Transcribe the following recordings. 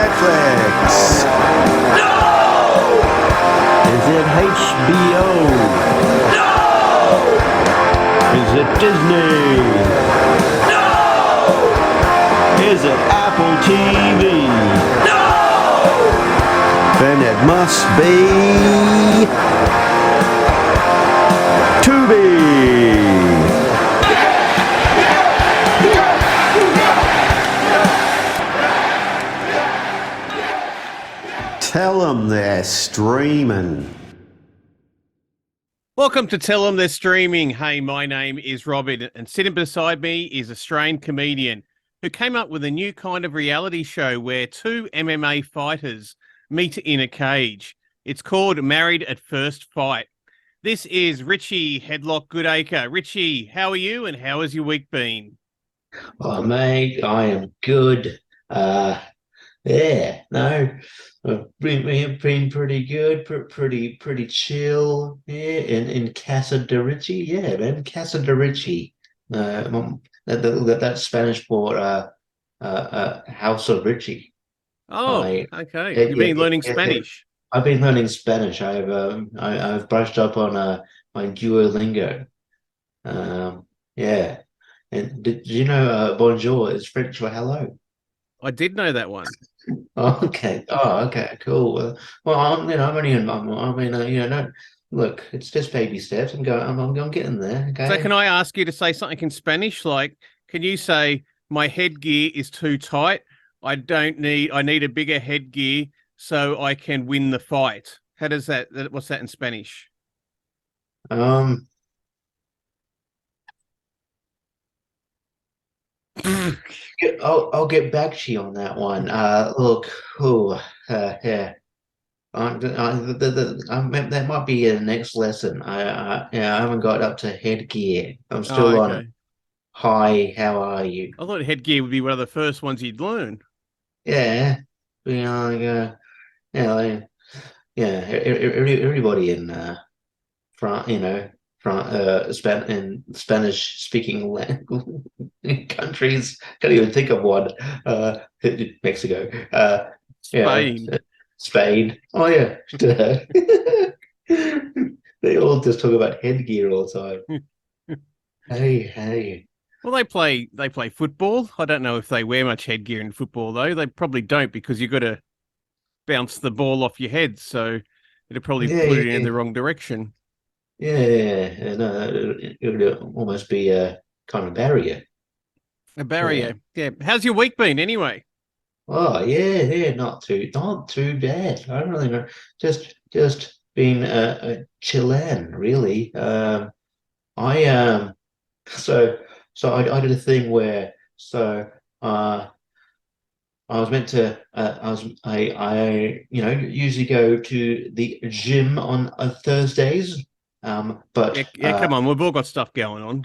Netflix? No! Is it HBO? No! Is it Disney? No! Is it Apple TV? No! Then it must be Tubi. Tell them they're streaming. Welcome to Tell Them They're Streaming. Hey, my name is Robin, and sitting beside me is Australian comedian who came up with a new kind of reality show where two MMA fighters meet in a cage. It's called Married at First Fight. This is Richie Headlock Goodacre. Richie, how are you and how has your week been? Oh, mate, I am good. I've been pretty good, pretty chill. Yeah, in Casa de Ricci, yeah, man, Casa de Ricci. That Spanish for House of Ricci. Oh, okay. Yeah, You've yeah, been learning yeah, yeah. Spanish. I've been learning Spanish. I've brushed up on my Duolingo. Yeah. And did you know bonjour is French for hello? I did know that one. Oh, okay. Oh, okay. Cool. I'm only in. I mean, no, look, it's just baby steps. I'm getting there. So Okay. can I ask you to say something in Spanish? Like, can you say, my headgear is too tight. I need a bigger headgear so I can win the fight. How does what's that in Spanish? Um. I'll get back to you on that one. Look. Oh. Yeah. That might be the next lesson. Yeah, I haven't got up to headgear. I'm Oh, still on. okay. Hi. How are you? I thought headgear would be one of the first ones you'd learn. Yeah. Like, yeah. Everybody in France, in Spanish speaking countries. Can't even think of one. Mexico. Yeah, Spain. Spain. Oh yeah. They all just talk about headgear all the time. Hey. Well, they play football. I don't know if they wear much headgear in football though. They probably don't because you've got to bounce the ball off your head, so it'll probably Yeah, put it in yeah, the wrong direction. yeah. No, it would almost be a kind of barrier. A Yeah. barrier. Yeah. How's your week been anyway? Oh yeah, not too bad. I don't really know. Just been a Chilean, really. I so I did a thing where uh I was meant to I usually go to the gym on Thursdays. Yeah, But yeah. Come on, we've all got stuff going on.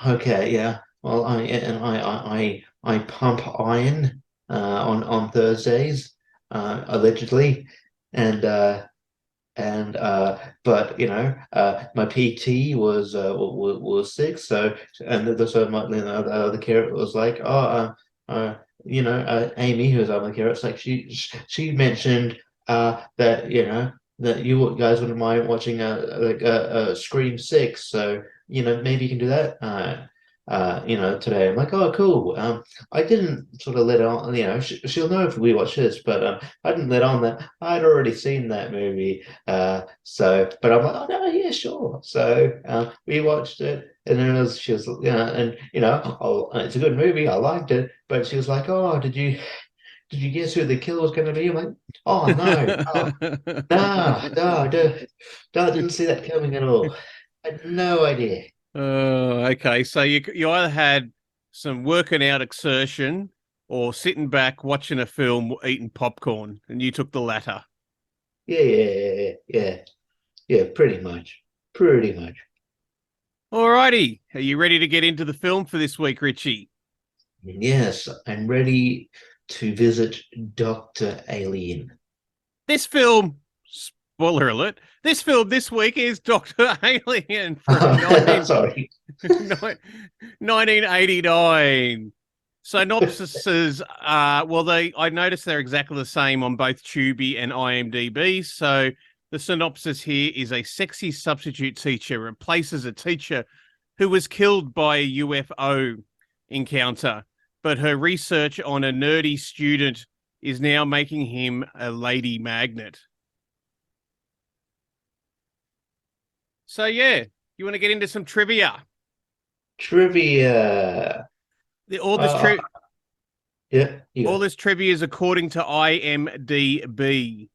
okay, yeah. Well, I pump iron on Thursdays, allegedly, and but my PT was sick, so the other carrot was like, Amy, who was on the carrot, it's like she mentioned that that you guys wouldn't mind watching a Scream 6, so maybe you can do that today. I'm like, oh, cool. I didn't sort of let on, she'll know if we watch this, but I didn't let on that I'd already seen that movie. But I'm like, oh no, yeah, sure. So we watched it, and then she was, and it's a good movie. I liked it, but she was like, oh, did you guess who the killer was going to be? I'm like, oh no, no, didn't see that coming at all. I had no idea. Okay. So you either had some working out exertion or sitting back watching a film, eating popcorn, and you took the latter. Yeah, pretty much. Alrighty. Are you ready to get into the film for this week, Richie? Yes, I'm ready to visit Dr. Alien. This film, spoiler alert, this film this week is Dr. Alien from Sorry. 1989. Synopsises, I noticed they're exactly the same on both Tubi and IMDb. So the synopsis here is a sexy substitute teacher replaces a teacher who was killed by a UFO encounter, but her research on a nerdy student is now making him a lady magnet. So yeah, you want to get into some trivia? Trivia. All this Uh, yeah, all this trivia is according to IMDb,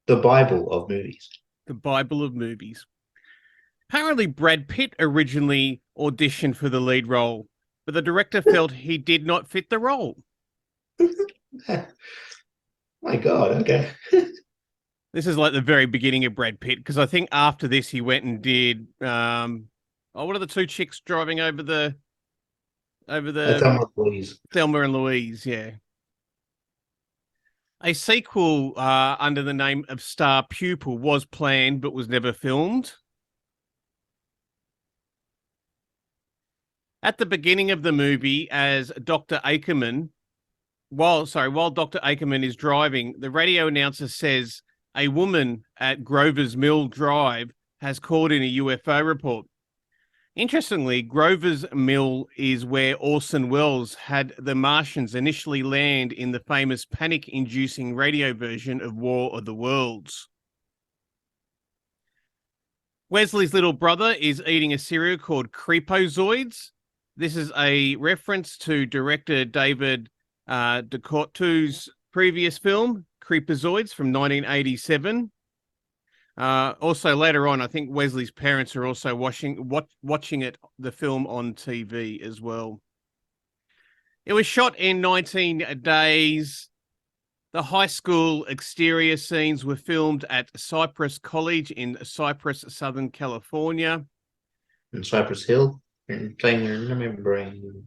the Bible of movies. the Bible of movies. Apparently, Brad Pitt originally auditioned for the lead role, but the director felt he did not fit the role. My God, okay. This is like the very beginning of Brad Pitt, because I think after this he went and did what are the two chicks driving over the Thelma and Louise, yeah. A sequel under the name of Star Pupil was planned but was never filmed. At the beginning of the movie, as Dr. Ackerman, while Dr. Ackerman is driving, the radio announcer says a woman at Grover's Mill Drive has called in a UFO report. Interestingly, Grover's Mill is where Orson Welles had the Martians initially land in the famous panic-inducing radio version of War of the Worlds. Wesley's little brother is eating a cereal called Creepozoids. This is a reference to director David DeCoteau's previous film, Creepozoids, from 1987. Also, later on, I think Wesley's parents are also watching the film on TV as well. It was shot in 19 days. The high school exterior scenes were filmed at Cypress College in Cypress, Southern California. In Cypress Hill, and playing your membrane.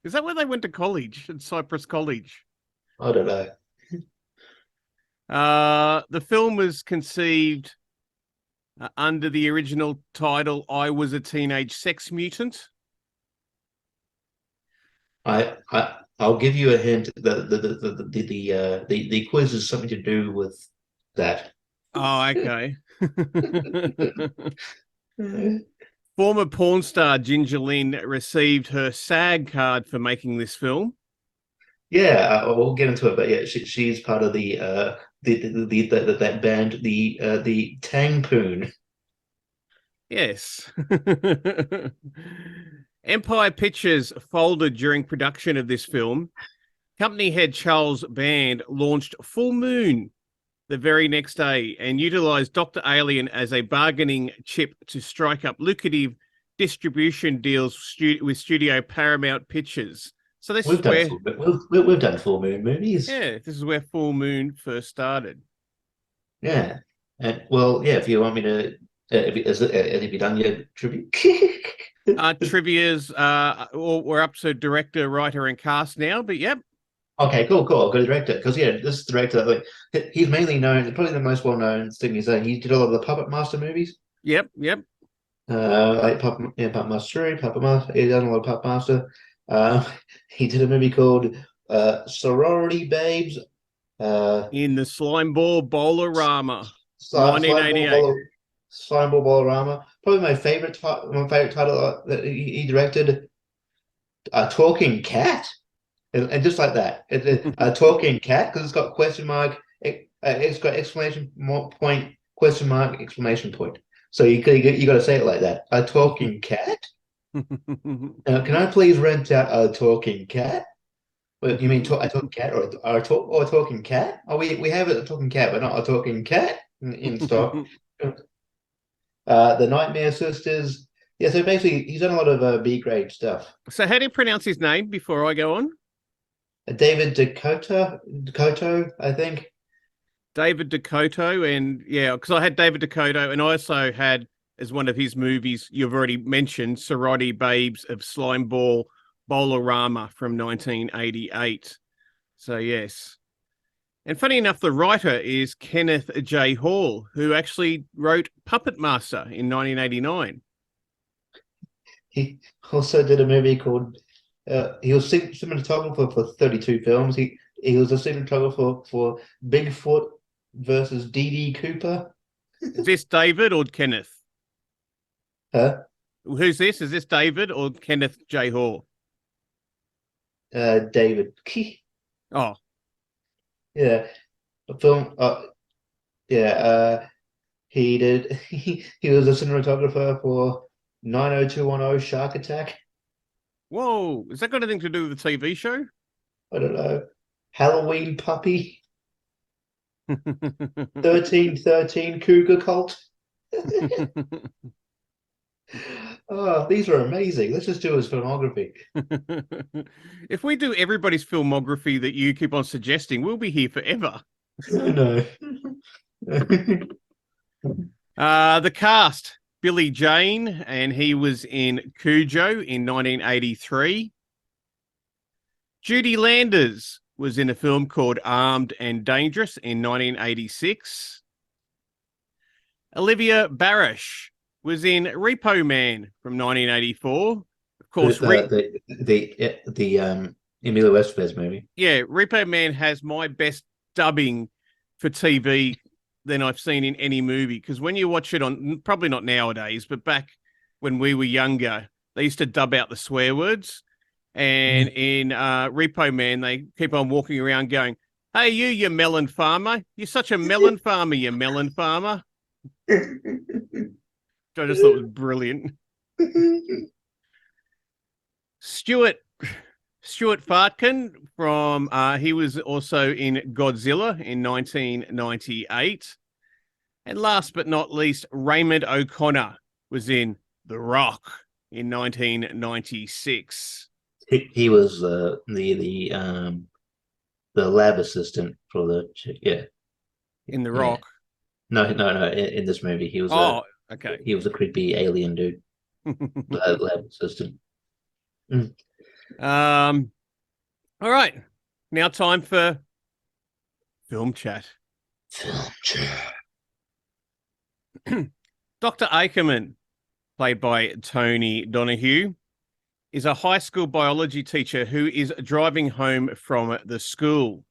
Is that where they went to college, at Cypress College? I don't know. The film was conceived under the original title "I Was a Teenage Sex Mutant." I'll give you a hint. The quiz is something to do with that. Oh, okay. Former porn star Ginger Lynn received her SAG card for making this film. Yeah, we'll get into it, but yeah, she's part of that band, the Tangpoon. Yes. Empire Pictures folded during production of this film. Company head Charles Band launched Full Moon the very next day and utilized Dr. Alien as a bargaining chip to strike up lucrative distribution deals with studio Paramount Pictures. So this we've done Full Moon movies. Yeah, this is where Full Moon first started. Yeah, and well, yeah. If you want me to, have you done your tribute? Trivia's we're up to director, writer, and cast now. But yep. Okay, cool. I've got a director because yeah, this director, like, he's mainly known, probably the most well-known thing is that he did all of the Puppet Master movies. Yep. Like Puppet Master 3, Puppet Master. He's done a lot of Puppet Master. He did a movie called Sorority Babes. In the Slimeball Bowlerama, 1988. Slimeball Bowlerama. Probably my favorite title that he directed. A Talking Cat. And just like that, a talking cat, because it's got question mark, it's got exclamation point, question mark, exclamation point. So you got to say it like that. A talking cat. Can I please rent out a talking cat? Well, you mean a talking cat or a talking cat? Oh, we have a talking cat, but not a talking cat in stock. The Nightmare Sisters. Yeah, so basically he's done a lot of B grade stuff. So how do you pronounce his name before I go on? David Dakota, I think. David Dakota, and yeah, because I had David Dakota, and I also had, as one of his movies you've already mentioned, Sorority Babes of Slimeball Bowlerama from 1988. So yes. And funny enough, the writer is Kenneth J. Hall, who actually wrote Puppet Master in 1989. he also did a movie called. He was cinematographer for 32 films. He was a cinematographer for Bigfoot versus D.D. Cooper. Is this David or Kenneth? Huh? Who's this? Is this David or Kenneth J. Hall? David. Oh, Yeah, a film. Yeah. He did. He was a cinematographer for 90210 Shark Attack. whoa. Has that got anything to do with the TV show? I don't know. Halloween Puppy. 1313 Cougar Cult. Oh, these are amazing. Let's just do his filmography. If we do everybody's filmography that you keep on suggesting, we'll be here forever. No. The cast, Billy Jane, and he was in Cujo in 1983. Judy Landers was in a film called Armed and Dangerous in 1986. Olivia Barish was in Repo Man from 1984. Of course, The Emilio Estevez movie. yeah, Repo Man has my best dubbing for TV than I've seen in any movie. Because when you watch it on, probably not nowadays, but back when we were younger, they used to dub out the swear words. And in Repo Man, they keep on walking around going, "Hey, you melon farmer. You're such a melon farmer, you melon farmer." I just thought it was brilliant. Stuart Fartkin from he was also in Godzilla in 1998. And last but not least, Raymond O'Connor was in The Rock in 1996. He was the lab assistant for the In The yeah. Rock. No. In this movie, he was okay. He was a creepy alien dude, lab assistant. All right. Now time for film chat. Film chat. Dr. Ackerman, played by Tony Donahue, is a high school biology teacher who is driving home from the school.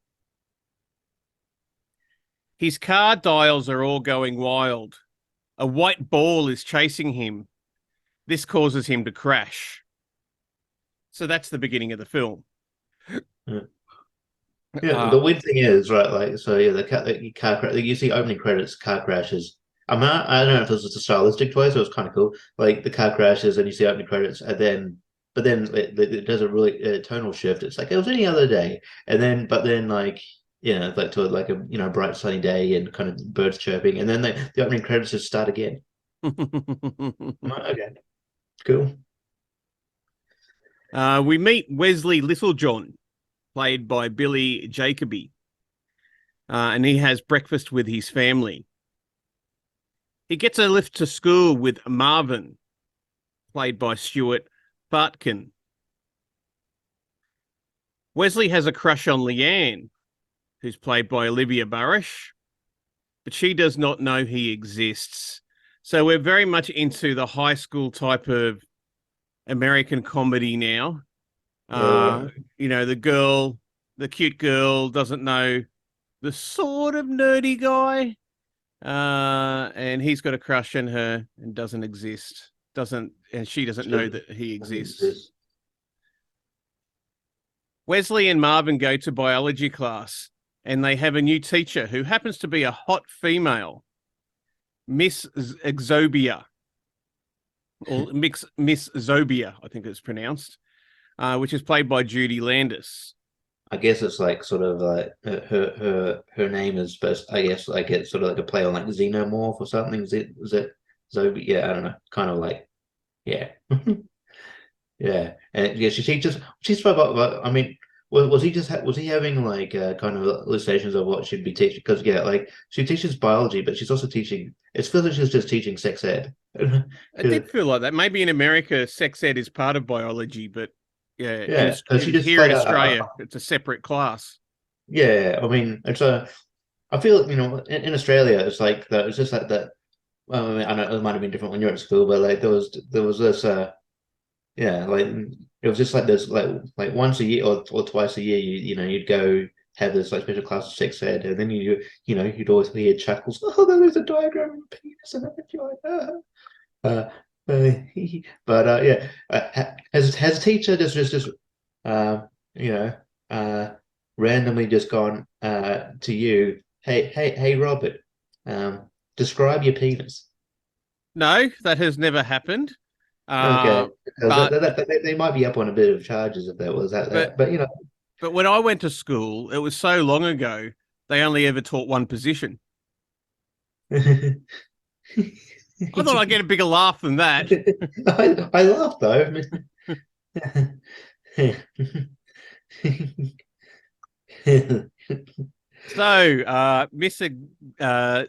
His car dials are all going wild. A white ball is chasing him. This causes him to crash. So that's the beginning of the film. Yeah, the weird thing is, right, like, so yeah, the car crash, you see opening credits, car crashes. I don't know if this was a stylistic choice, it was kind of cool. Like, the car crashes and you see opening credits, and then, but then it does a really tonal shift. It's like it was any other day. But then, like, like to like a, bright sunny day and kind of birds chirping. And then the opening credits just start again. Okay, cool. We meet Wesley Littlejohn, played by Billy Jacoby, and he has breakfast with his family. He gets a lift to school with Marvin, played by Stuart Fartkin. Wesley has a crush on Leanne, who's played by Olivia Barish, but she does not know he exists. So we're very much into the high school type of American comedy now. Yeah. The cute girl doesn't know the sort of nerdy guy. And he's got a crush on her and doesn't exist. And she doesn't know that he exists. Wesley and Marvin go to biology class and they have a new teacher who happens to be a hot female, Miss Exobia, or Miss Zobia, I think it's pronounced, which is played by Judy Landis. I guess it's like sort of like her name is supposed. I guess like it's sort of like a play on like xenomorph or something. Is it Zoe? Yeah, I don't know. Kind of like, yeah, yeah. And yeah, she teaches. She's about. I mean, was he having like kind of illustrations of what she'd be teaching? Because yeah, like she teaches biology, but she's also teaching. It's feels like she's just teaching sex ed. It did feel like that. Maybe in America, sex ed is part of biology, but yeah. She just here like in Australia, it's a separate class. yeah. I mean, it's a. I feel in Australia it's like that. It's just like that. Well, I mean, I know it might have been different when you were at school, but like there was this yeah, like it was just like this, like once a year or twice a year, you know, you'd go have this like special class of sex ed, and then you know you'd always hear chuckles. Oh, there's a diagram of a penis and a vagina. Uh, yeah, has a teacher just uh, you know randomly just gone to you, hey Robert, describe your penis. No, that has never happened. Okay, because But they might be up on a bit of charges if that was at but that. But you know, but when I went to school, it was so long ago. They only ever taught one position. I, I thought I'd get a bigger laugh than that. I laugh though. So, Miss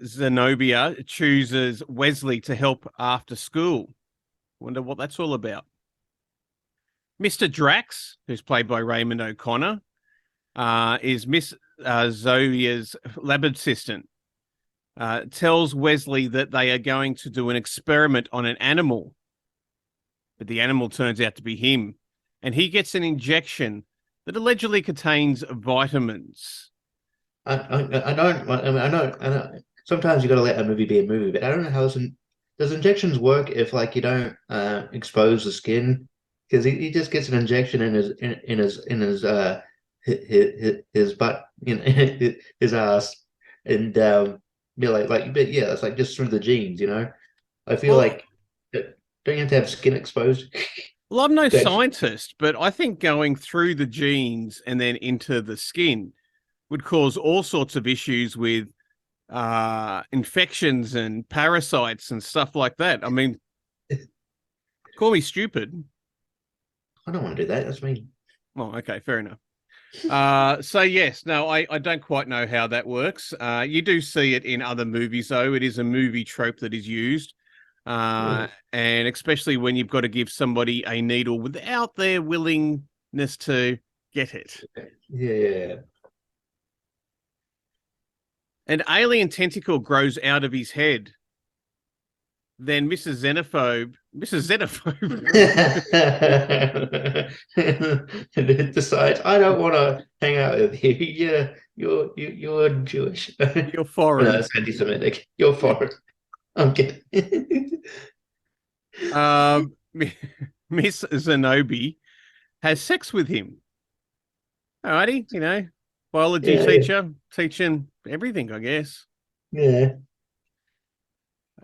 Zenobia chooses Wesley to help after school. Wonder what that's all about. Mr. Drax, who's played by Raymond O'Connor, is Miss Zoe's lab assistant. Tells Wesley that they are going to do an experiment on an animal, but the animal turns out to be him, and he gets an injection that allegedly contains vitamins. I don't. I mean, I know. Sometimes you got to let a movie be a movie, but I don't know how does injections work if like you don't expose the skin because he just gets an injection in his butt, you know, his ass, and yeah, but yeah, it's like just through the genes, you know. I feel Well, like don't you have to have skin exposed? well, I'm no to actually- scientist, but I think going through the genes and then into the skin would cause all sorts of issues with infections and parasites and stuff like that. I mean, call me stupid. I don't want to do that. That's me. Oh, okay, fair enough. So yes, no, I don't quite know how that works. You do see it in other movies, though. It is a movie trope that is used. And especially when you've got to give somebody a needle without their willingness to get it. Yeah. An alien tentacle grows out of his head. Then Mrs. Xenophobe, And it decides I don't want to hang out with you. Yeah, you're Jewish. you're No, foreign. it's anti-Semitic. You're foreign. I'm kidding. Um, Miss Zenobi has sex with him. Alrighty, you know, biology Yeah, teacher teaching everything, I guess. yeah.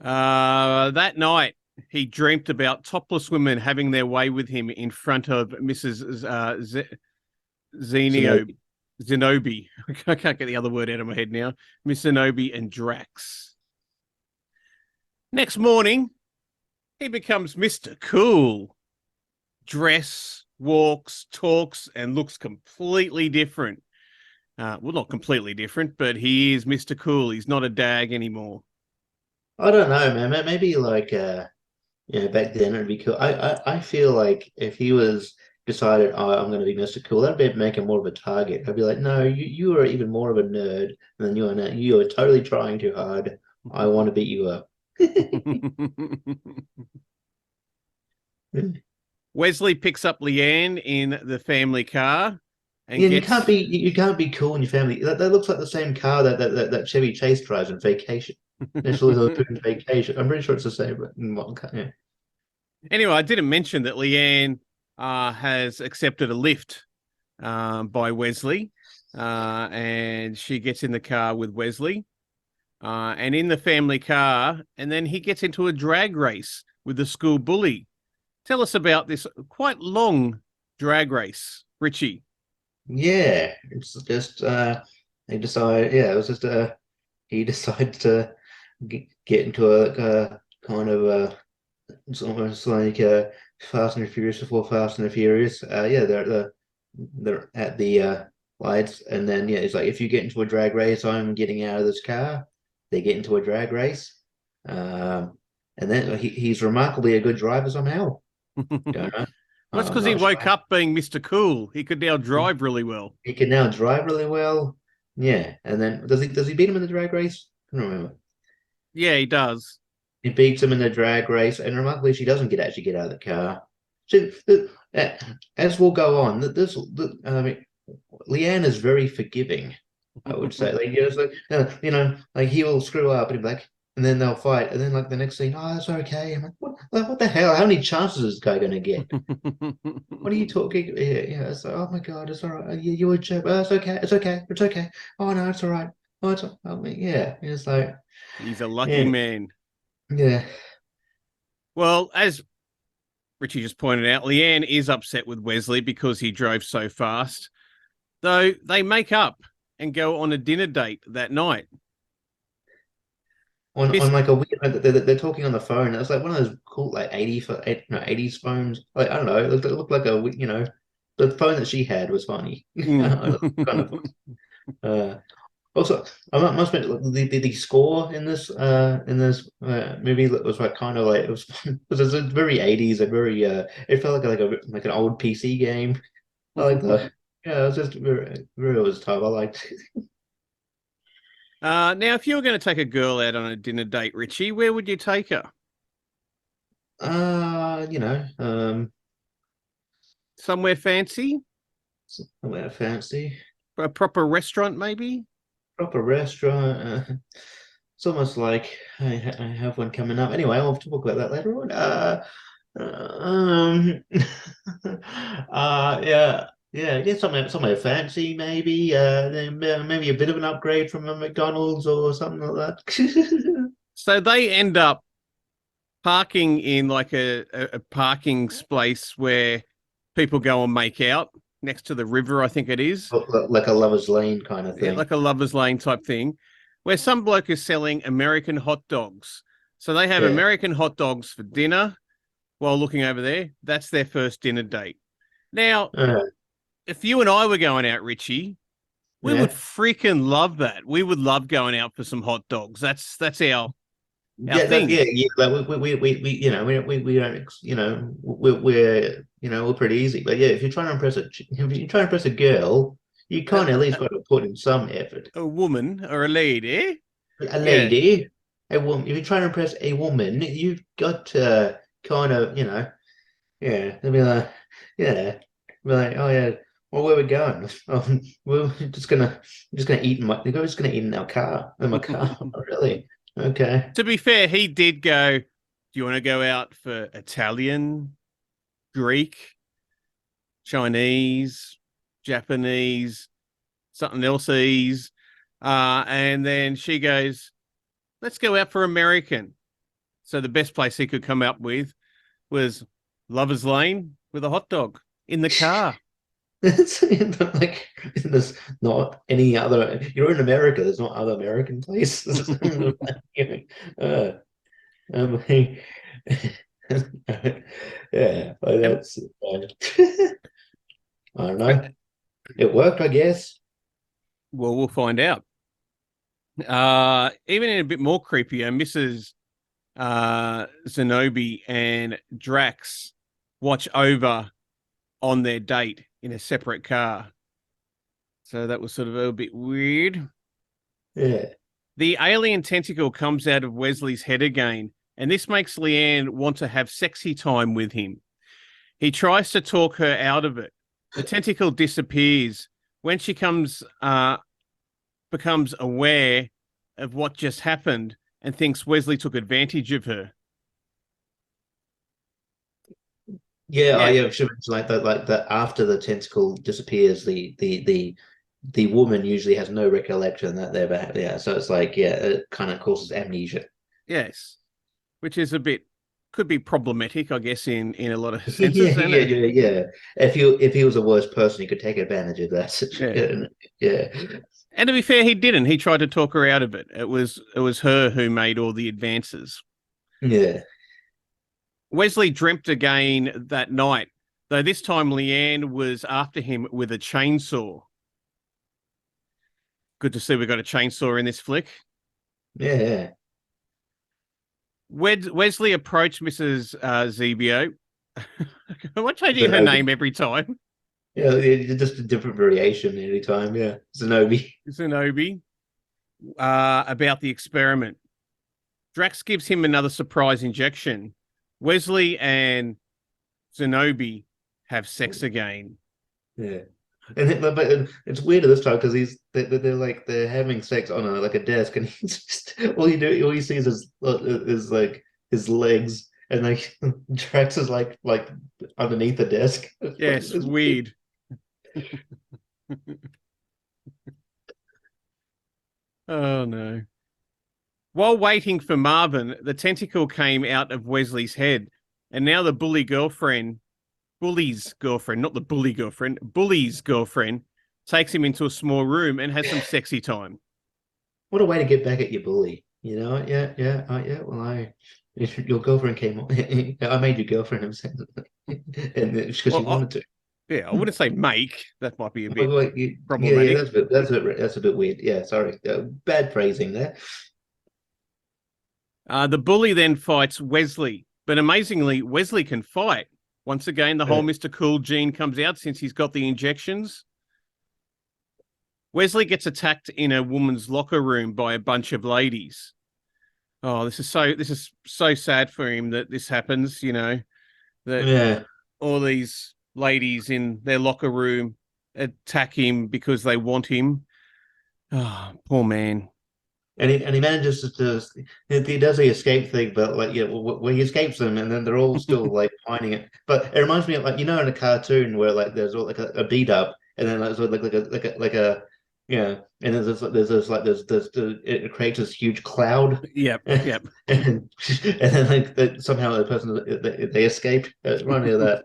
That night, he dreamt about topless women having their way with him in front of Mrs. Zenio, Shinobi. Zenobi. I can't get the other word out of my head now. Miss Zenobi and Drax. Next morning, he becomes Mr. Cool. Dress, walks, talks, and looks completely different. Well, not completely different, but he is Mr. Cool. He's not a dag anymore. I don't know, man. Maybe like back then it'd be cool. I feel like if he was decided, oh, I'm going to be Mr. Cool, that'd be make him more of a target. I'd be like, no, you are even more of a nerd than you are now. You are totally trying too hard. I want to beat you up. Wesley picks up Leanne in the family car and Yeah, and gets. you can't be cool in your family. That looks like the same car that Chevy Chase drives on Vacation. National Lampoon's Vacation. I'm pretty sure it's the same, but in one car. Yeah. Anyway, I didn't mention that Leanne has accepted a lift by Wesley, and she gets in the car with Wesley, and in the family car, and then he gets into a drag race with the school bully. Tell us about this quite long drag race, Richie. Yeah, it's just he decided. Yeah, it was just he decided to get into a kind of it's almost like Fast and the Furious before Fast and the Furious. Yeah, they're at the lights, and then yeah, it's like if you get into a drag race, I'm getting out of this car. They get into a drag race, and then he's remarkably a good driver somehow. Don't know. That's I'm because he not woke sure. up being Mr. Cool. He could now drive really well. He can now drive really well. Yeah, and then does he beat him in the drag race? I don't remember. Yeah, he does. He beats him in the drag race, and remarkably, she doesn't actually get out of the car. as we'll go on, I mean, Leanne is very forgiving. I would say, like, it's like, like he'll screw up and he'll be like, and then they'll fight, and then like the next scene, oh, it's okay. I'm what the hell? How many chances is this guy gonna get? What are you talking? Yeah, it's like, oh my God, it's all right. You a jerk. Oh, it's okay. It's okay. It's okay. Oh no, it's all right. Oh, I mean, yeah. It's like, He's a lucky yeah, man. yeah. Well, as Richie just pointed out, Leanne is upset with Wesley because he drove so fast, though they make up and go on a dinner date that night. Miss, On like a weird, they're talking on the phone. It's like one of those cool like 80s phones. Like I don't know, it looked like the phone that she had was funny. Kind of. Uh, Also, I must admit the score in this movie was like kind of like it was it was a very 80s and very it felt like an old PC game. I like the yeah, it was just very over the top. I liked. now, if you were going to take a girl out on a dinner date, Richie, where would you take her? You know, Somewhere fancy? somewhere fancy, A proper restaurant, maybe? proper restaurant. It's almost like I have one coming up. Anyway, I'll talk about that later on. Um, yeah, get somewhere fancy, maybe. Then maybe a bit of an upgrade from a McDonald's or something like that. So they end up parking in like a parking space where people go and make out next to the river, I think it is. Like a lover's lane kind of Yeah, thing. like a lover's lane type thing, where some bloke is selling American hot dogs. So they have Yeah. American hot dogs for dinner while looking over there. That's their first dinner date. Now, Uh, if you and I were going out, Richie, we would yeah. freaking love that. We would love going out for some hot dogs. That's our Yeah, thing. yeah. Like we don't, we're pretty easy. But yeah, if you're trying to impress a girl, you A, kind of at least a, got to put in some effort. a woman or a lady, A yeah. lady, a woman. If you're trying to impress a woman, you've got to kind of, yeah. They'll be like, yeah, be like, oh yeah. Well, where we going? We're just gonna eat in my. They're just gonna eat in our car. In my car. Oh, really? Okay. To be fair, he did go. Do you want to go out for Italian, Greek, Chinese, Japanese, something else? And then she goes, let's go out for American. So the best place he could come up with was Lover's Lane with a hot dog in the car. It's like there's not any other. You're in America. There's not other American places. uh, um, yeah, like And that's. I don't know. It worked, I guess. well, we'll find out. Even in a bit more creepier, Mrs. Zenobi and Drax watch over on their date in a separate car. So that was sort of a bit weird. Yeah. The alien tentacle comes out of Wesley's head again, and this makes Leanne want to have sexy time with him. He tries to talk her out of it. The tentacle disappears. When she becomes aware of what just happened and thinks Wesley took advantage of her. Yeah, Yeah, yeah, should mention like that after the tentacle disappears, the woman usually has no recollection that they've had. Yeah, so it's like, yeah, it kind of causes amnesia. yes, which is could be problematic, I guess, in a lot of Yeah, senses. yeah, yeah, yeah. If he was a worse person, he could take advantage of that Yeah. situation. Yeah. And to be fair, he didn't. He tried to talk her out of it. It was her who made all the advances. Yeah. Wesley dreamt again that night, though this time Leanne was after him with a chainsaw. Good to see we got a chainsaw in this flick. Yeah. Wesley approached Mrs. Zebio. I'm changing her Zenobi. name every time. Yeah, just a different variation every time. Yeah. Zenobi. Zenobi, about the experiment. Drax gives him another surprise injection. Wesley and Zenobi have sex again. Yeah. But it's weird at this time because they're having sex on a desk, and he's just all you see is like his legs, and like Drax is like underneath the desk. Yes, It's weird. Oh no. While waiting for Marvin, the tentacle came out of Wesley's head, and now the bully's girlfriend, not the bully girlfriend, bully's girlfriend, takes him into a small room and has some sexy time. What a way to get back at your bully, you know? Yeah, yeah, yeah. Well, your girlfriend came on. I made your girlfriend upset, and it's because she Well, wanted to. yeah, I wouldn't say make. That might be a bit Well, yeah, problematic. that's a bit weird. Yeah, sorry, bad phrasing there. The bully then fights Wesley, but amazingly, Wesley can fight. Once again, the whole Mr. Cool gene comes out since he's got the injections. Wesley gets attacked in a woman's locker room by a bunch of ladies. Oh, this is so sad for him that this happens, you know, that Yeah. all these ladies in their locker room attack him because they want him. Oh, poor man. And he manages to he does the escape thing, but like yeah, where he escapes them, and then they're all still like finding it. But it reminds me of like in a cartoon where like there's all like a beat up, and then like like a yeah, and it creates this huge cloud. Yep, and yep. and then like somehow the person they escape. It's reminding me of that.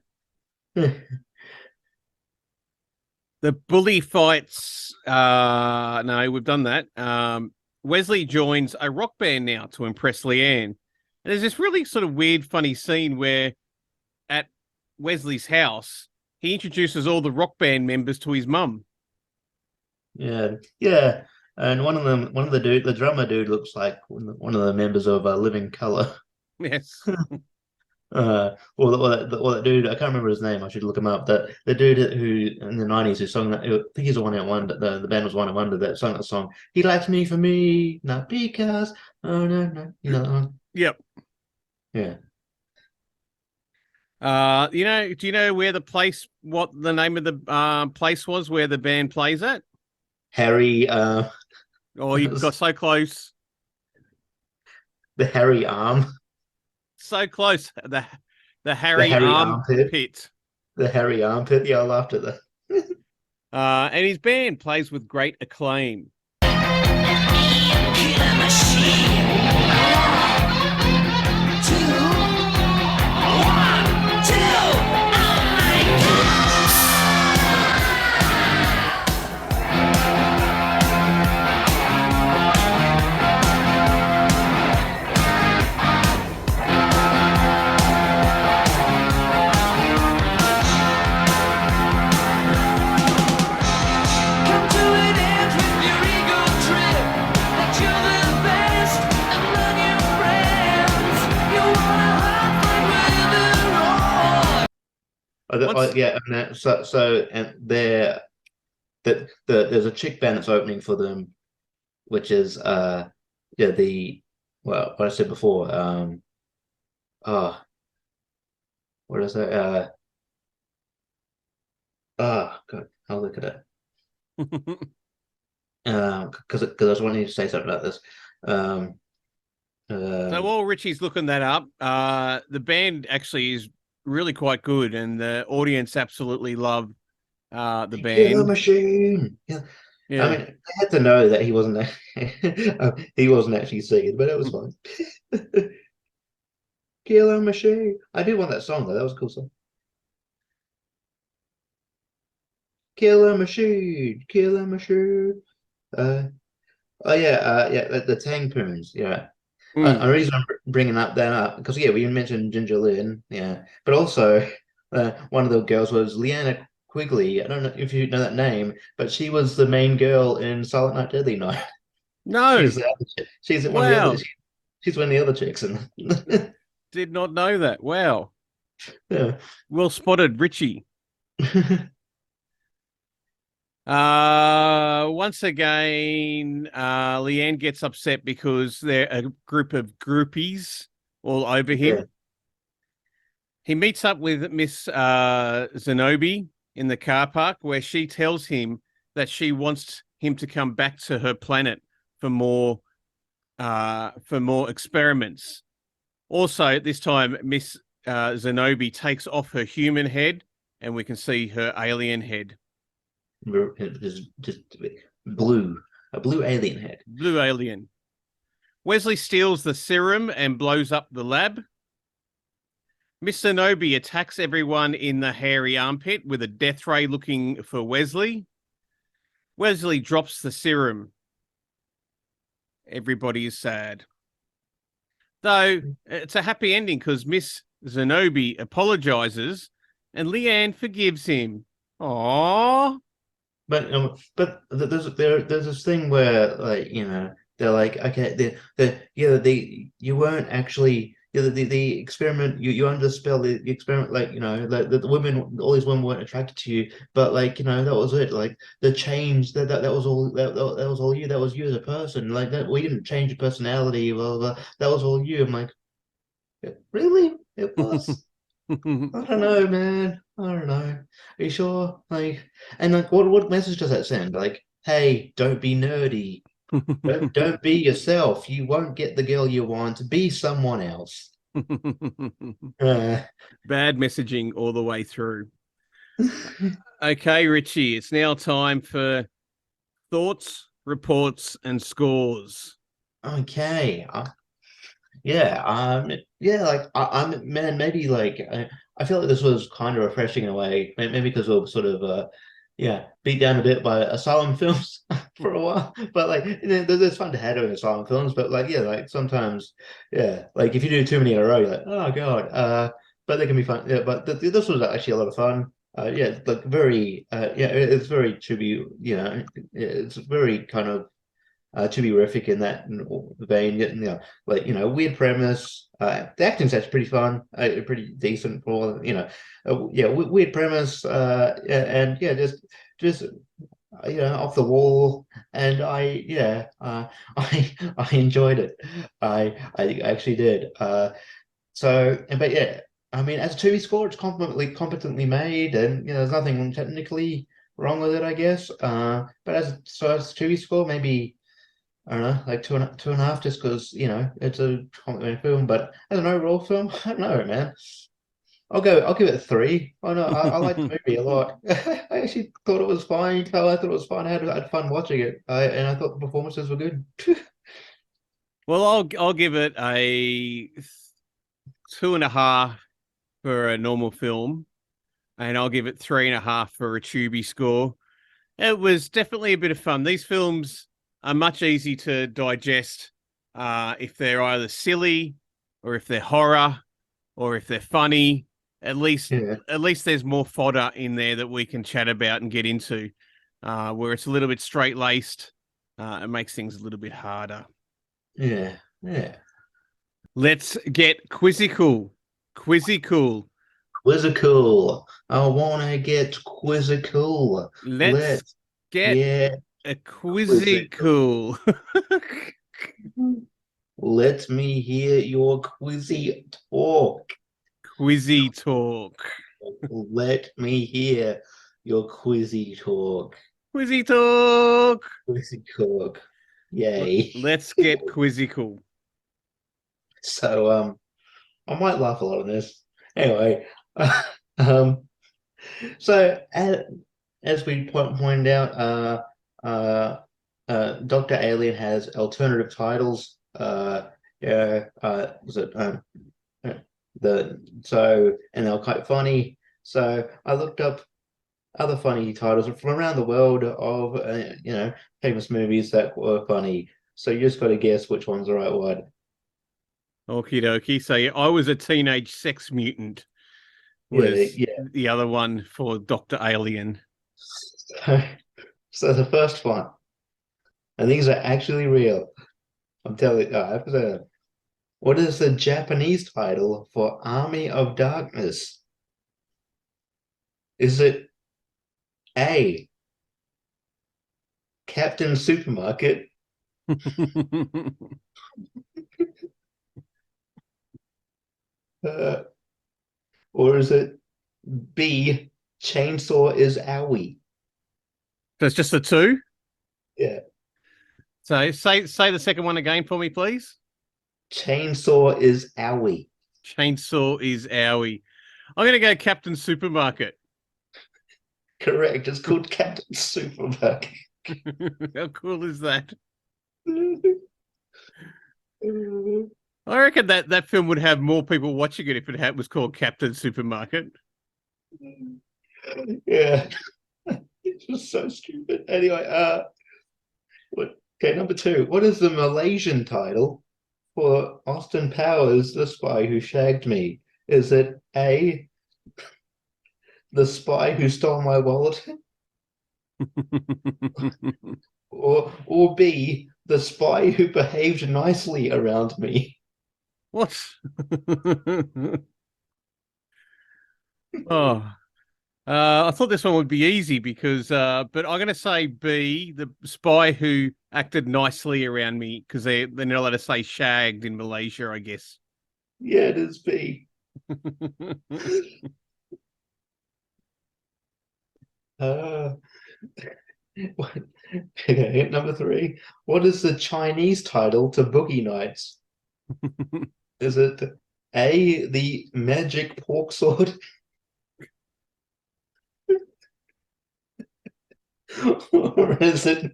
The bully fights. No, we've done that. Wesley joins a rock band now to impress Leanne. And there's this really sort of weird, funny scene where at Wesley's house, he introduces all the rock band members to his mum. Yeah, yeah. And the drummer dude looks like one of the members of Living Color. Yes. Or that dude, I can't remember his name. I should look him up. That the dude who in the '90s who sung that, I think he's the one that won. The band was one that won that sung that song. He likes me for me, not because. Oh no, no, you know that one? Yep. Yeah. Do you know what the name of the place was where the band plays at? Harry. Oh, you got so close. The Harry Arm, So close. The the Harry Harry Arm Armpit, Pit. the Harry Armpit. Yeah, I laughed at that. And his band plays with great acclaim. Yeah, and and there's a chick band that's opening for them, which is yeah what I said before oh what is that oh god I'll look at it because I was wanting to say something about this So while Richie's looking that up, the band actually is really quite good, and the audience absolutely love the Killer band. Machine. Yeah. Yeah. I mean, I had to know that he wasn't he wasn't actually singing, but it was fine. Killer Machine. I do want that song though. That was a cool song. Killer Machine. Killer Machine. Oh yeah, yeah, the Tang Poons. Yeah. The reason I'm bringing that up because yeah, we mentioned Ginger Lynn, yeah, but also one of the girls was Leanna Quigley. I don't know if you know that name, but she was the main girl in Silent Night, Deadly Night. No. She's the other chick. She's one of the other. She's one of the other chicks in. Did not know that. Wow. Yeah. Well spotted, Richie. Once again, Leanne gets upset because they're a group of groupies all over him. He meets up with Miss Zenobi in the car park, where she tells him that she wants him to come back to her planet for more experiments. Also, at this time, Miss Zenobi takes off her human head, and we can see her alien head. Just blue, a blue alien head. Blue alien. Wesley steals the serum and blows up the lab. Miss Zenobi attacks everyone in the hairy armpit with a death ray looking for Wesley. Wesley drops the serum. Everybody is sad. Though it's a happy ending because Miss Zenobi apologizes and Leanne forgives him. Aww. But there's this thing where, like, they're like, okay, you weren't actually, the experiment, you underspell the experiment, like, like the women, all these women weren't attracted to you, but, like, that was it, like the change, that was all, that was all you, that was you as a person, like, that we didn't change your personality, blah, blah, blah. That was all you. I'm like, really? It was? I don't know, man. I don't know. Are you sure? Like, and like, what message does that send? Like, hey, don't be nerdy. Don't be yourself. You won't get the girl you want. Be someone else. Bad messaging all the way through. Okay, Richie, it's now time for thoughts, reports, and scores. Okay. Yeah. Like, I'm man. Maybe, like, I feel like this was kind of refreshing in a way. Maybe because we were sort of beat down a bit by asylum films for a while. But, like, there's fun to have in asylum films. But, like, yeah, like sometimes, yeah, like if you do too many in a row, you're like, oh god. But they can be fun. Yeah, but this was actually a lot of fun. Yeah, like very. Yeah, it's very chibi. It's very kind of chibi-rific in that vein. Like, weird premise. The acting's actually pretty fun, pretty decent for, yeah, weird premise, and yeah, just off the wall, and I enjoyed it. I actually did. But yeah, I mean, as a 2 score, it's competently made, and there's nothing technically wrong with it, I guess. But as a 2 score, maybe. I don't know, like two and a half, just because it's a complimentary film. But as an overall film, I don't know, man. I'll give it a 3. Oh no, I like the movie a lot. I actually thought it was fine. I thought it was fun. I had fun watching it. And I thought the performances were good. Well, I'll give it a 2.5 for a normal film, and I'll give it 3.5 for a Tubi score. It was definitely a bit of fun. These films are much easy to digest if they're either silly or if they're horror or if they're funny. At least there's more fodder in there that we can chat about and get into. Where it's a little bit straight laced, it makes things a little bit harder. Yeah. Let's get quizzical. Quizzical. I wanna get quizzical. Let's get a quizzical. Let me hear your quizzy talk. Quizzy talk. Let me hear your quizzy talk. Quizzy talk. Quizzy talk. Yay. Let's get quizzical. So I might laugh a lot on this. Anyway, um so as we pointed out, Dr. Alien has alternative titles. Was it and they're quite funny. So I looked up other funny titles from around the world of famous movies that were funny. So you just got to guess which one's the right one. Okie dokie. So I was a teenage sex mutant. Was the other one for Dr. Alien. So the first one, and these are actually real. I'm telling you, I have to say that. What is the Japanese title for Army of Darkness? Is it A, Captain Supermarket, Or is it B, chainsaw is owie? So it's just the two. Yeah. So say the second one again for me, please. Chainsaw is owie. Chainsaw is owie. I'm gonna go Captain Supermarket. Correct. It's called Captain Supermarket. How cool is that? I reckon that film would have more people watching it if was called Captain Supermarket. Yeah. It's just so stupid. Anyway, okay, number two. What is the Malaysian title for Austin Powers, the spy who shagged me? Is it A, the spy who stole my wallet, or B, the spy who behaved nicely around me? What? Oh, I thought this one would be easy because, but I'm going to say B, the spy who acted nicely around me because they're not allowed to say shagged in Malaysia, I guess. Yeah, it is B. Uh, okay, number three. What is the Chinese title to Boogie Nights? Is it A, the magic pork sword, or is it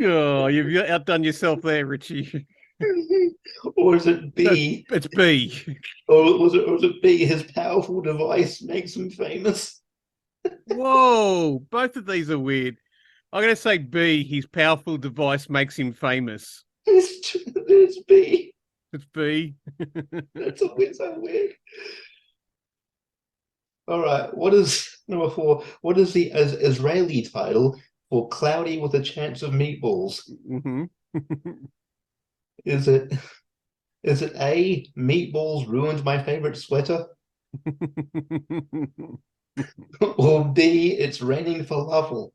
Oh, you've outdone yourself there, Richie. or is it No, B, it's B. or was it B, his powerful device makes him famous? Whoa, both of these are weird. I'm going to say B, his powerful device makes him famous. It's B. It's B. That's always so weird. All right, what is number four? What is the Israeli title for Cloudy with a Chance of Meatballs? Mhm. Is it A, Meatballs ruined my favorite sweater? Or B, it's raining falafel?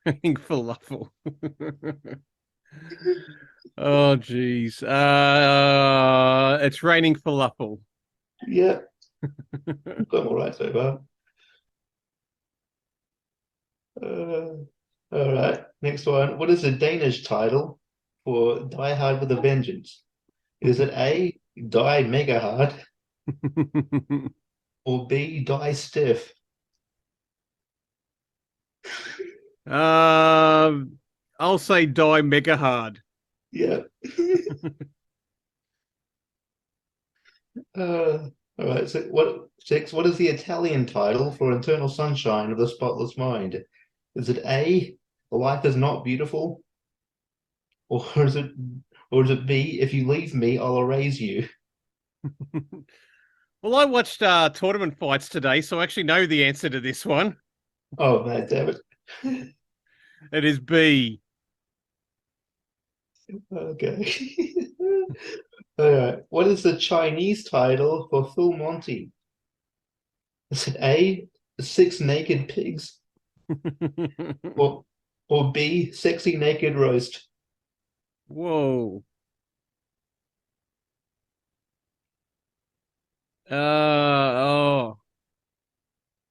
Falafel. Oh, geez. It's raining falafel. Yeah, I'm all right so far. All right, next one. What is the Danish title for Die Hard with a Vengeance? Is it A, Die Mega Hard, or B, Die Stiff? I'll say die mega hard. Yeah. All right, so what six? What is the Italian title for Eternal Sunshine of the Spotless Mind? Is it A, Life is Not Beautiful, or is it B, If you leave me, I'll erase you? Well, I watched tournament fights today, so I actually know the answer to this one. Oh man, damn it. It is B. Okay. All right. What is the Chinese title for Full Monty? Is it A, Six Naked Pigs, or B, Sexy Naked Roast? Whoa. Oh,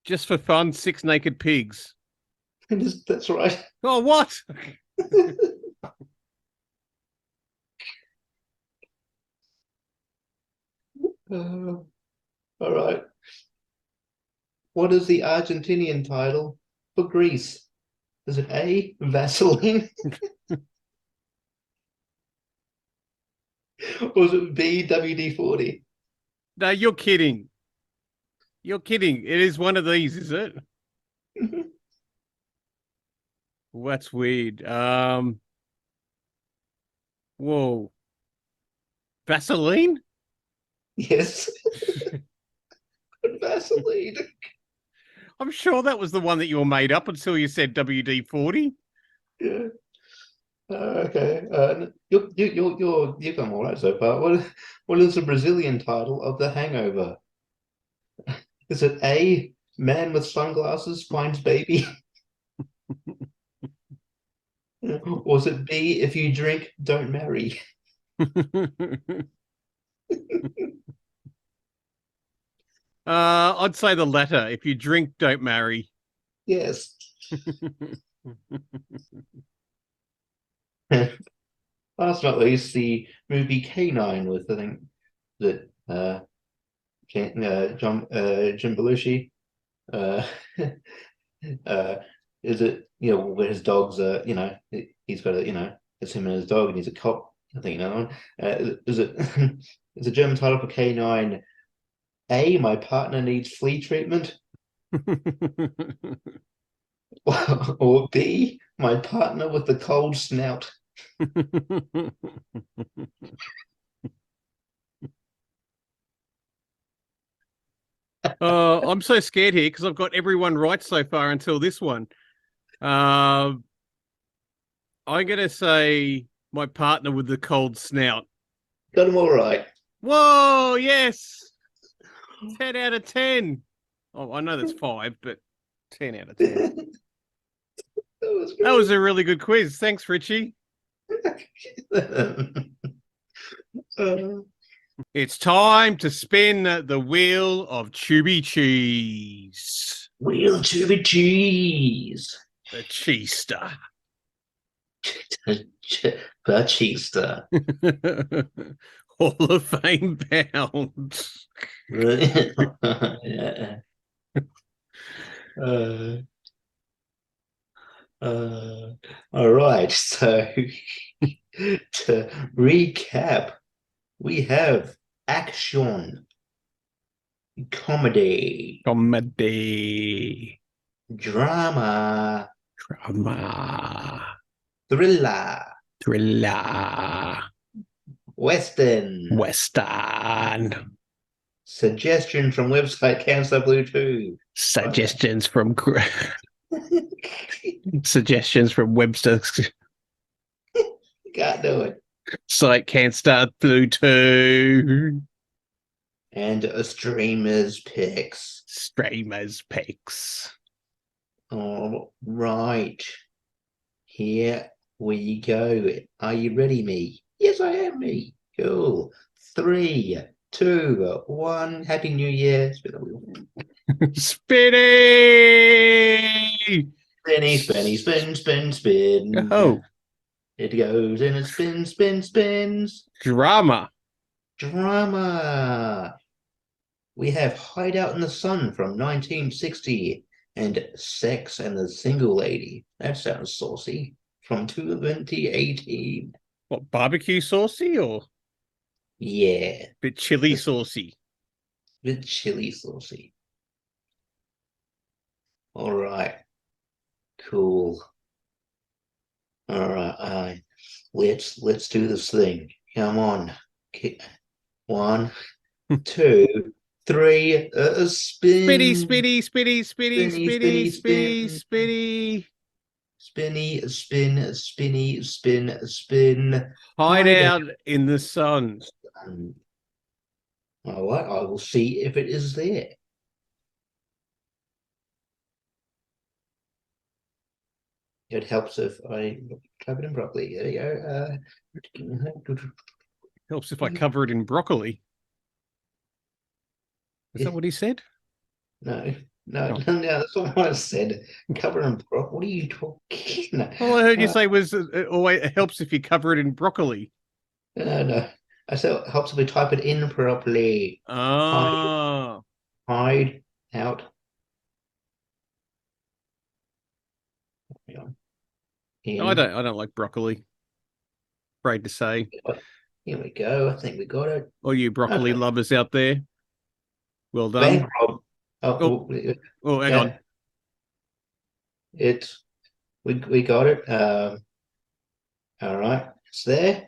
just for fun, six naked pigs. That's right. Oh, what? All right. What is the Argentinian title for Greece? Is it A, Vaseline, or is it B, WD-40? No, you're kidding. You're kidding. It is one of these, is it? Well, that's weird. Whoa. Vaseline? Yes, Vaseline. I'm sure that was the one that you were made up until you said WD-40. Yeah. Okay. You've done all right so far. What is the Brazilian title of The Hangover? Is it A, Man with Sunglasses Finds Baby? Was it B, if you drink, don't marry? I'd say the latter. If you drink, don't marry. Yes. Last but not least, the movie K9 with, I think, that Jim Belushi. Uh, is it, where his dog's he's got it's him and his dog, and he's a cop. I think another one. Is it is the German title for K9 A, my partner needs flea treatment? Or B, my partner with the cold snout? I'm so scared here because I've got everyone right so far until this one. Uh, I'm going to say my partner with the cold snout. Got him all right. Whoa, yes. 10 out of 10. Oh, I know that's 5, but 10 out of 10. That was a really good quiz. Thanks, Richie. It's time to spin the wheel of Chubby Cheese. Wheel to the cheese. The Cheester. The cheester. Hall of Fame bound. Yeah. All right. So to recap, we have action, comedy, Comedy. drama, Drama. thriller, Thriller. western, Western. suggestion from website Cancer Blue 2. Suggestions from suggestions from Webster's Can't do it. site Can't Start Blue 2. And a streamer's picks. Streamers picks. All right. Here we go. Are you ready, me? Yes, I am, me. Cool. 3, 2, 1. Happy New Year. Spin the wheel. Spinny! Spinny, spinny, spin, spin, spin. Oh, It goes and it spins, spins, spins. drama. Drama. We have Hideout in the Sun from 1960 and Sex and the Single Lady. That sounds saucy. From 2018. What, barbecue saucy or Yeah, bit chili saucy? bit chili saucy. All right. Cool. All right. Let's do this thing. Come on. 1, 2, 3. Spin. Spitty, spitty, spitty, spitty, Spinny, spitty, spinny, spitty, spitty. Spinny, spin, spinny, spin, spin. Hideout in the sun. All right, I will see if it is there. It helps if I cover it in broccoli. There you go. Helps if I cover it in broccoli. Is that what he said? No, no, Oh. no, that's not what I said. Cover in broccoli. What are you talking? All I heard you say was always it helps if you cover it in broccoli. No. I said it helps if we type it in properly. Oh. Hide out. In. I don't like broccoli. Afraid to say. Here we go. I think we got it. All you broccoli Okay. lovers out there. Well done. Bank rob. Oh, hang on. We got it. All right, it's there.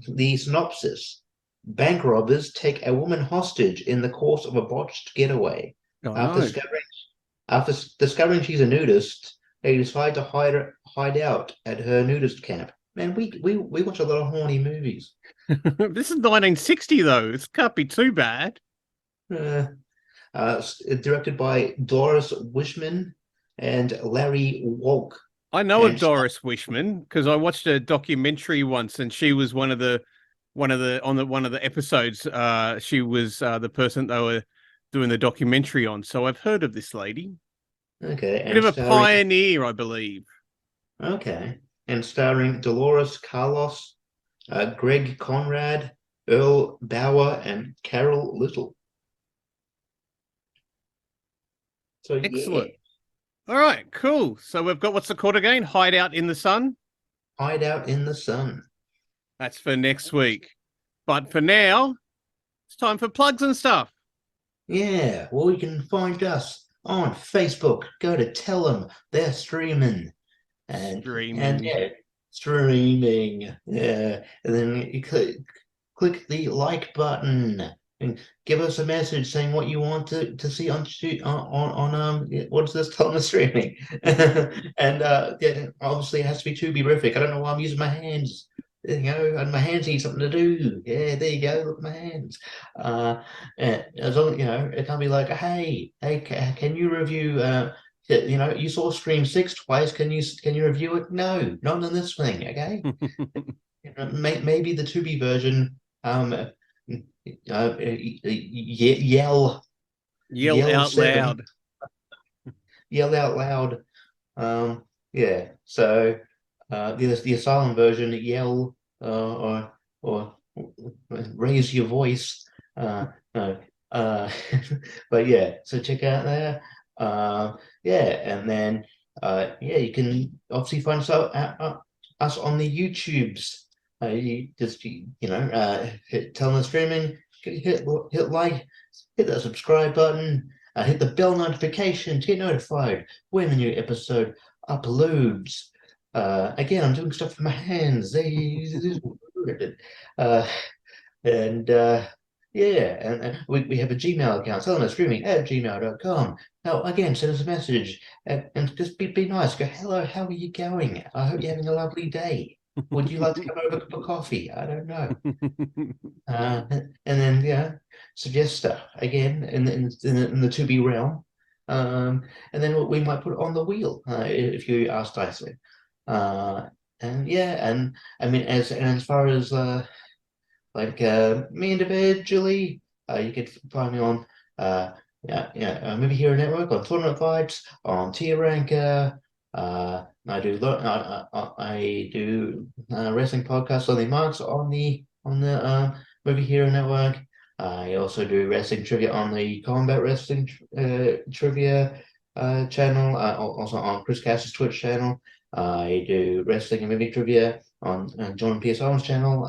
The synopsis: bank robbers take a woman hostage in the course of a botched getaway. Oh, After no. discovering she's a nudist, they decide to hide out at her nudist camp. Man, we watch a lot of horny movies. This is 1960 though. This can't be too bad. It's directed by Doris Wishman and Larry Wolk. I know of And Doris Wishman because I watched a documentary once, and she was one of the episodes. She was the person they were doing the documentary on. So I've heard of this lady. okay, Bit and of a starring pioneer, I believe. okay, and starring Dolores Carlos, Greg Conrad, Earl Bauer, and Carol Little. So yeah, Excellent. All right, cool. So we've got what's the called again? Hideout in the Sun. Hideout in the Sun. That's for next week. But for now, it's time for plugs and stuff. Yeah, well, you can find us on Facebook. Go to Tell them they're streaming, and Streaming. yeah, streaming. Yeah, and then you click the like button and give us a message saying what you want to see on what's this Tell them streaming, and yeah, obviously it has to be terrific. I don't know why I'm using my hands. And my hands need something to do. Yeah, there you go. Look at my hands. And as long it can't be like, hey, can you review? You saw Stream 6 twice. Can you review it? No, not on this thing. Okay. Maybe the Tubi version. Yell, Yell yell out 7, loud. yell out loud. Yeah. So the Asylum version, yell or raise your voice. No. But yeah, so check out there. Yeah, and then yeah, you can obviously find us on the YouTubes. You just tell them streaming, hit like, hit that subscribe button, hit the bell notification to get notified when a new episode uploads. Again, I'm doing stuff with my hands. Uh, and yeah, and we have a Gmail account, streaming@gmail.com. Now, again, send us a message and just be nice. Go, hello, how are you going? I hope you're having a lovely day. Would you like to come over for coffee? I don't know. And then suggest stuff again in the to be realm, and then we might put it on the wheel if you ask nicely. And yeah, and I mean as far as me individually, you could find me on Movie Hero Network, on Tournament Fights, on Tier Ranker. I do wrestling podcasts on the marks on the Movie Hero Network. I also do wrestling trivia on the Combat Wrestling Trivia channel, also on Chris Cass's Twitch channel. I do wrestling and movie trivia on John P.S. Owens' channel.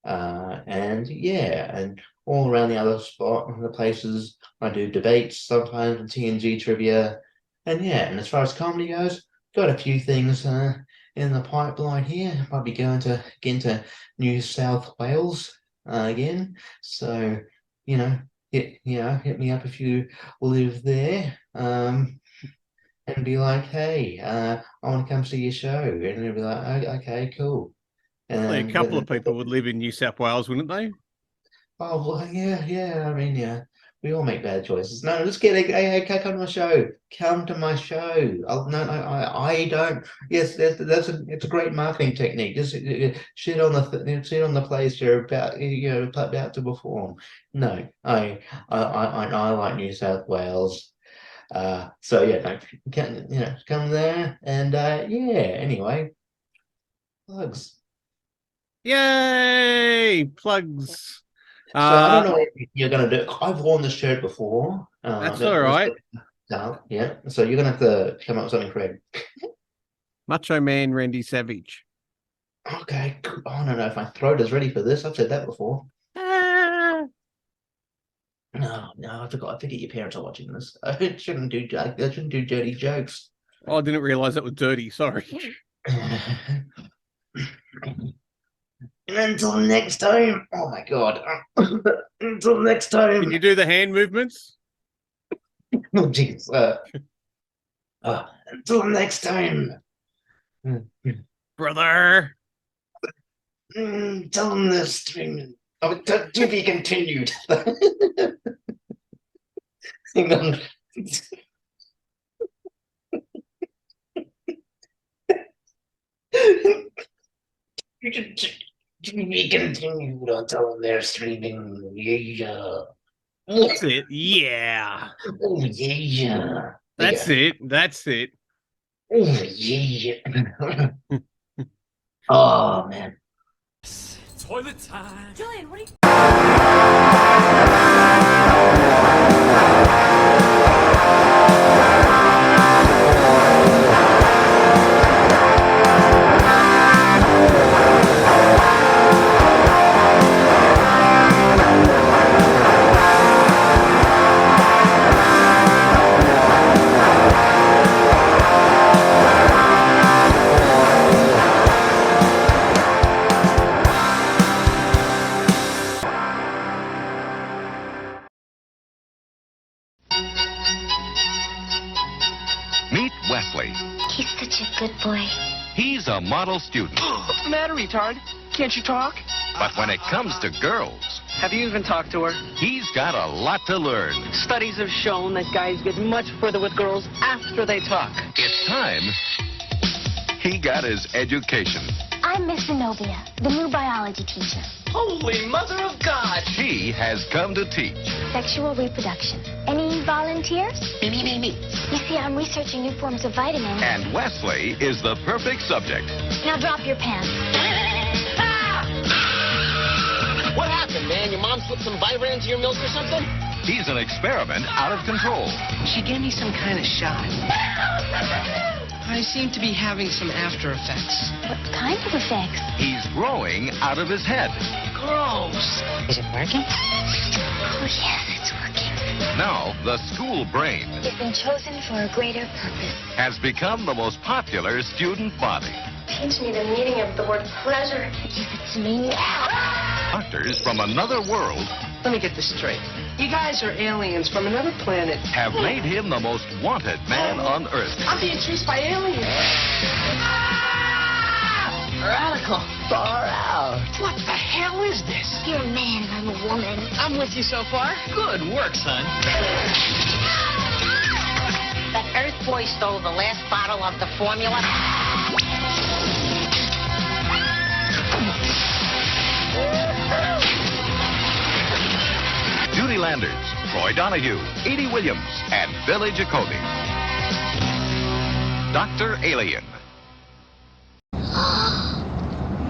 And yeah, and all around the other the places I do debates sometimes and TNG trivia. And yeah, and as far as comedy goes, got a few things in the pipeline here. Might be going to get into New South Wales again. So, hit me up if you live there. And be like, hey, I want to come see your show. And they'll be like, oh, okay, cool. Only a And couple then, of people would live in New South Wales, wouldn't they? oh, well, yeah. I mean, yeah, we all make bad choices. No, let's get it. Hey, come to my show. Come to my show. No, I don't. Yes, it's a great marketing technique. Just shit on the place you're about to perform. No, I like New South Wales. So yeah, no, come there and yeah. Anyway, plugs. Yay! Plugs. So I don't Uh, know what you're gonna do. I've worn this shirt before. that's all right. Yeah. So you're gonna have to come up with something creative. Macho Man Randy Savage. Okay. Cool. Oh, I don't know if my throat is ready for this. I've said that before. Ah! No, I forgot. I forget your parents are watching this. I shouldn't do dirty jokes. Oh, I didn't realize that was dirty. Sorry. And until next time. Oh my God. Until next time. Can you do the hand movements? Oh jeez. Until next time. Brother. Tell them the stream. Oh, to be continued. Hang on. You can be continued until they're streaming. Yeah. That's it. Yeah. Oh yeah. That's it. That's it. Oh yeah. Oh man. Toilet time. Julian, what are you? Meet Wesley. He's such a good boy. He's a model student. What's the matter, retard? Can't you talk? But when it comes to girls, Have you even talked to her? he's got a lot to learn. Studies have shown that guys get much further with girls after they talk. It's time he got his education. I'm Miss Zenobia, the new biology teacher. Holy mother of God! She has come to teach. Sexual reproduction. Any volunteers? Me. You see, I'm researching new forms of vitamins. And Wesley is the perfect subject. Now drop your pants. What happened, man? Your mom slipped some Viagra into your milk or something? He's an experiment out of control. She gave me some kind of shot. I seem to be having some after effects. What kind of effects? He's growing out of his head. Gross. Is it working? Oh, yes, it's working. Now, the school brain It's been chosen for a greater purpose. has become the most popular student body. Teach me the meaning of the word pleasure. Give it to me now. Doctors from another world Let me get this straight. You guys are aliens from another planet. have made him the most wanted man on Earth. I'm being chased by aliens. Radical. Far out. What the hell is this? You're a man, I'm a woman. I'm with you so far. Good work, son. That Earth boy stole the last bottle of the formula. Judy Landers, Troy Donahue, Edie Williams, and Billy Jacoby. Dr. Alien.